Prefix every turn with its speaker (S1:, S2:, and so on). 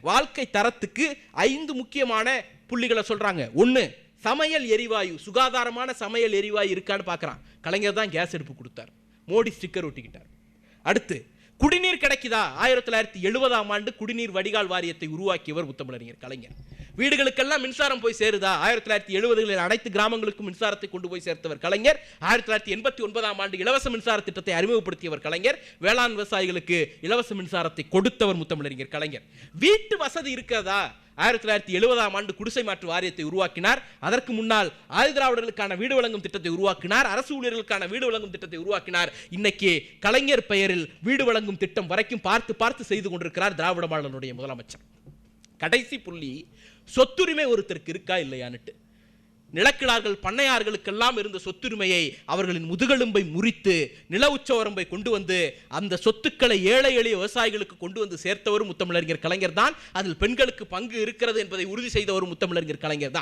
S1: வாழ்க்கை தரத்துக்கு 5 முக்கியமான புள்ளிகளை சொல்றாங்க. 1, சமையல் எரிவாயு, சுகாதாரமான சமையல் எரிவாயு இருக்கான்னு பார்க்கறான். கலைஞர் தான் கேஸ் அடுப்பு கொடுத்தார், மோடி ஸ்டிக்கர் ஒட்டிக்கிட்டார். அடுத்து குடிநீர் கிடைக்குதா? 1970ஆம் ஆண்டு குடிநீர் வடிகால் வாரியத்தை உருவாக்கியவர் முத்தமிழறிஞர் கலைஞர். வீடுகளுக்கெல்லாம் மின்சாரம் போய் சேருதா? 1970களில் அனைத்து கிராமங்களுக்கும் மின்சாரத்தை கொண்டு போய் சேர்த்தவர் கலைஞர். 1989ஆம் ஆண்டு இலவச மின்சார திட்டத்தை அறிமுகப்படுத்தியவர் கலைஞர். வேளாண் விவசாயிகளுக்கு இலவச மின்சாரத்தை கொடுத்தவர் முத்தமிழறிஞர் கலைஞர். வீட்டு வசதி இருக்கிறதா? 1970ஆம் ஆண்டு குடிசை மாற்று வாரியத்தை உருவாக்கினார். அதற்கு முன்னால் ஆதிதிராவிடர்களுக்கான வீடு வழங்கும் திட்டத்தை உருவாக்கினார். அரசு ஊழியர்களுக்கான வீடு வழங்கும் திட்டத்தை உருவாக்கினார். இன்னைக்கு கலைஞர் பெயரில் வீடு வழங்கும் திட்டம் வரைக்கும் பார்த்து செய்து கொண்டிருக்கிறார் திராவிட மாடலுடைய முதலமைச்சர். கடைசி புள்ளி, சொத்துரிமை ஒருத்தருக்கு இருக்கா இல்லையான்னுட்டு. நிலக்கிழார்கள் பண்ணையார்களுக்கெல்லாம் இருந்த சொத்துரிமையை அவர்களின் முதுகெலும்பை முறித்து நில உச்சவரம்பை கொண்டு வந்து அந்த சொத்துக்களை ஏழை எளிய விவசாயிகளுக்கு கொண்டு வந்து சேர்த்தவரும் முத்தமிழறிஞர் கலைஞர் தான். அதில் பெண்களுக்கு பங்கு இருக்கிறது என்பதை உறுதி செய்தவரும் முத்தமிழறிஞர் கலைஞர் தான்.